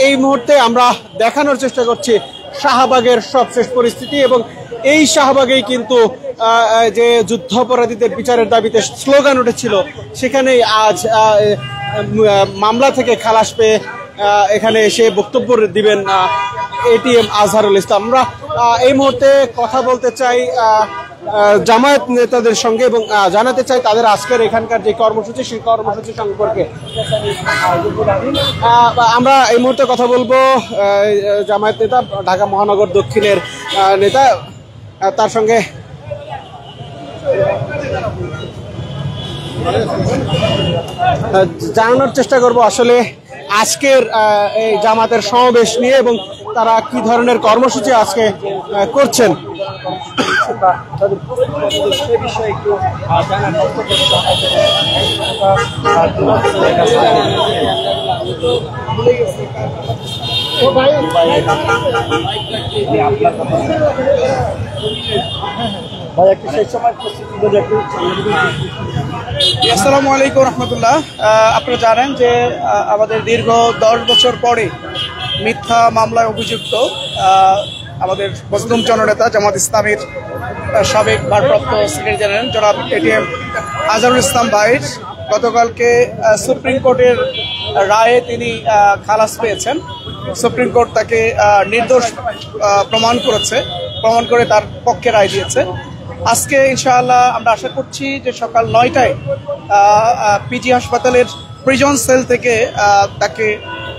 এই মুহূর্তে আমরা দেখানোর চেষ্টা করছি শাহবাগের সবশেষ পরিস্থিতি এবং এই শাহবাগেই কিন্তু যে যুদ্ধাপরাধীদের বিচারের দাবিতে স্লোগান উঠেছিল সেখানেই আজ মামলা থেকে খালাস পেয়ে এখানে এসে বক্তব্য দিবেন এটিএম আজহারুল ইসলাম। আমরা এই মুহূর্তে কথা বলতে চাই জামায়াত নেতাদের সঙ্গে এবং জানাতে চাই তাদের আজকের এখানকার যে কর্মসূচি সেই কর্মসূচি সম্পর্কে। আমরা এই মুহূর্তে কথা বলবো জামায়াত নেতা ঢাকা মহানগর দক্ষিণের নেতা, তার সঙ্গে জানানোর চেষ্টা করব আসলে আজকের এই জামাতের সমাবেশ নিয়ে এবং তারা কি ধরনের কর্মসূচি আজকে করছেন। আসসালামু আলাইকুম রহমতুল্লাহ। আপনারা জানেন যে আমাদের দীর্ঘ 10 বছর পরে মিথ্যা মামলায় অভিযুক্ত আমাদের মজলুম জননেতা জামাত ইসলামীর সাবেক ভারপ্রাপ্ত সেক্রেটারি জেনারেল জনাব এটিএম আজহারুল ইসলাম ভাইয়ের গতকালকে সুপ্রিম কোর্টের রায়ে তিনি খালাস পেয়েছেন। সুপ্রিম কোর্ট তাকে নির্দোষ প্রমাণ করে তার পক্ষে রায় দিয়েছে। আজকে ইনশাআল্লাহ আমরা আশা করছি যে সকাল 9টায় পিজি হাসপাতালের প্রিজন সেল থেকে তাকে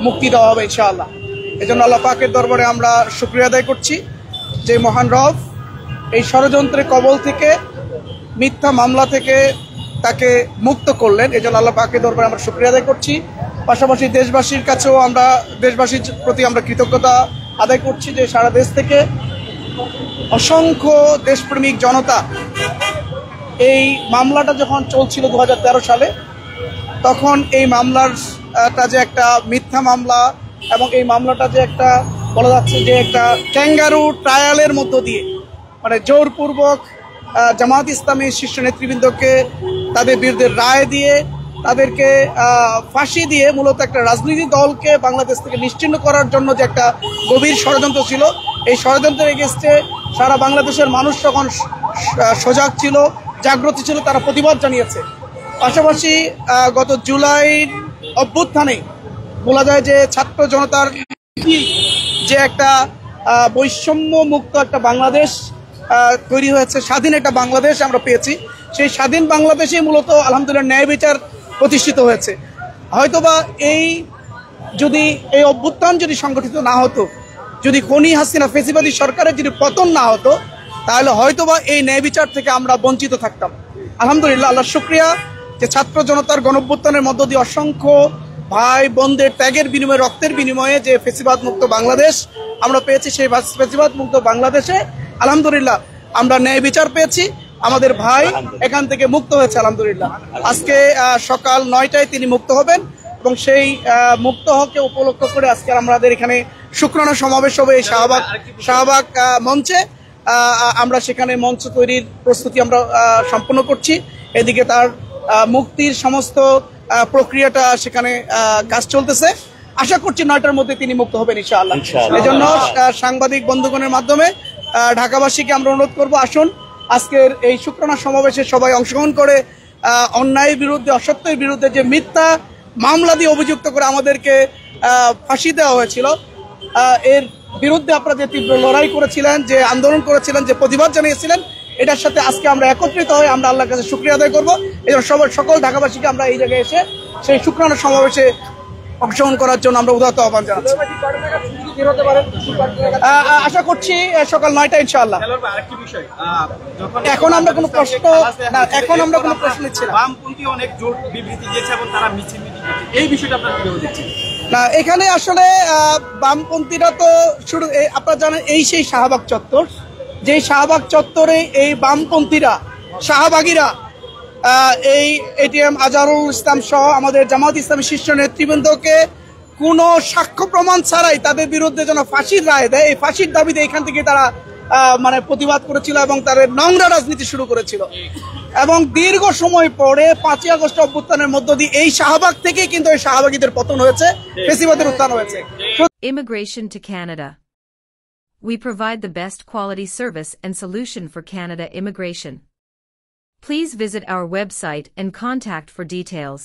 মুক্তি দেওয়া হবে ইনশাআল্লাহ। এই জন্য আল্লাহ পাকের দরবারে আমরা শুকরিয়া আদায় করছি যে মহান রব এই ষড়যন্ত্রের কবল থেকে মিথ্যা মামলা থেকে তাকে মুক্ত করলেন। এই জন্য আল্লাহ পাকের দরবারে আমরা শুকরিয়া আদায় করছি। পাশাপাশি দেশবাসীর কাছেও দেশবাসীর প্রতি আমরা কৃতজ্ঞতা আদায় করছি যে সারা দেশ থেকে অসংখ্য দেশপ্রেমিক জনতা এই মামলাটা যখন চলছিল 2013 সালে, তখন এই মামলাটা যে একটা মিথ্যা মামলা এবং এই মামলাটা যে একটা বলা যাচ্ছে যে একটা ক্যাঙ্গারু ট্রায়ালের মধ্য দিয়ে মানে জোরপূর্বক জামাত ইসলামী শীর্ষ নেতৃবৃন্দকে তাদের বিরুদ্ধে রায় দিয়ে তাদেরকে ফাঁসি দিয়ে মূলত একটা রাজনৈতিক দলকে বাংলাদেশ থেকে নিশ্চিহ্ন করার জন্য যে একটা গভীর ষড়যন্ত্র ছিল, এই ষড়যন্ত্রের এগেইনস্টে সারা বাংলাদেশের মানুষ তখন সজাগ ছিল, জাগ্রত ছিল, তারা প্রতিবাদ জানিয়েছে। পাশাপাশি গত জুলাইয়ের অভ্যুত্থানে বলা যায় যে ছাত্র জনতার যে একটা বৈষম্য মুক্ত একটা বাংলাদেশ তৈরি হয়েছে, স্বাধীন একটা বাংলাদেশ আমরা পেয়েছি। সেই স্বাধীন বাংলাদেশেই মূলত আলহামদুলিল্লাহ ন্যায় বিচার প্রতিষ্ঠিত হয়েছে। হয়তোবা এই অভ্যুত্থান যদি সংগঠিত না হতো, যদি খনি হাসিনা ফেসিবাদী সরকারের যদি পতন না হতো, তাহলে হয়তোবা এই ন্যায় বিচার থেকে আমরা বঞ্চিত থাকতাম। আলহামদুলিল্লাহ, আল্লাহ শুকরিয়া যে ছাত্র জনতার গণঅভ্যুত্থানের মধ্য দিয়ে অসংখ্য ভাই বোনদের ত্যাগের বিনিময়ে, রক্তের বিনিময়ে যে ফেসিবাদ মুক্ত বাংলাদেশ আমরা পেয়েছি, সেই ফেসিবাদ মুক্ত বাংলাদেশে আলহামদুলিল্লাহ আমরা ন্যায় বিচার পেয়েছি। আমাদের ভাই এখান থেকে মুক্ত হয়েছে আলহামদুলিল্লাহ। আজকে সকাল 9টায় তিনি মুক্ত হবেন এবং সেই মুক্ত হওয়াকে উপলক্ষ করে আজকে আমাদের এখানে শুকরানা সমাবেশ হবে এই শাহবাগ মঞ্চে। আমরা সেখানে মঞ্চ তৈরির প্রস্তুতি আমরা সম্পন্ন করছি। এদিকে তার মুক্তির সমস্ত প্রক্রিয়াটা সেখানে কাজ চলতেছে। আশা করছি 9টার মধ্যে তিনি মুক্ত হবেন ইনশাআল্লাহ। এই জন্য সাংবাদিক বন্ধুগণের মাধ্যমে ঢাকাবাসীকে আমরা অনুরোধ করবো, আসুন আজকের এই শুকরানা সমাবেশে সবাই অংশগ্রহণ করে অন্যায়ের বিরুদ্ধে, অসত্যের বিরুদ্ধে যে মিথ্যা মামলা দিয়ে অভিযুক্ত করে আমাদেরকে ফাঁসি দেওয়া হয়েছিল, এর বিরুদ্ধে আপনারা যে তীব্র লড়াই করেছিলেন, যে আন্দোলন করেছিলেন, যে প্রতিবাদ জানিয়েছিলেন, এটার সাথে আজকে আমরা একত্রিত হয়ে আমরা আল্লাহর কাছে শুকরিয়া আদায় করবো। এই জন্য সকল ঢাকাবাসীকে আমরা এই জায়গায় এসে সেই শুকরানা সমাবেশে অংশগ্রহণ করার জন্য আমরা উদাত্ত আহ্বান জানাচ্ছি। আশা করছি সকাল 9টা ইনশাআল্লাহ। এখন আমরা কোনো প্রশ্ন নিচ্ছি না। না, এখানে আসলে বামপন্থীরা তো শুরু, আপনারা জানেন এই সেই শাহবাগ চত্বর, যেই শাহবাগ চত্বরে এই বামপন্থীরা শাহবাগীরা এই এটিএম আজহারুল ইসলাম সহ আমাদের জামাত ইসলামী শীর্ষ নেতৃবৃন্দকে কোনো সাক্ষ্য প্রমাণ ছাড়াই তাদের বিরুদ্ধে যেন ফাঁসির রায় দেয়, এই ফাঁসির দাবিতে এখান থেকে তারা মানে প্রতিবাদ করেছিল এবং তার নোংরা রাজনীতি শুরু করেছিল। এবং দীর্ঘ সময় পরে 5ই আগস্ট অভ্যুত্থানের মধ্য দিয়ে এই শাহবাগ থেকেই কিন্তু এই শাহবাগীদের পতন হয়েছে, ফেসিবাদের উত্থান হয়েছে। Immigration to Canada. We provide the best quality service and solution for Canada immigration. Please visit our website and contact for details.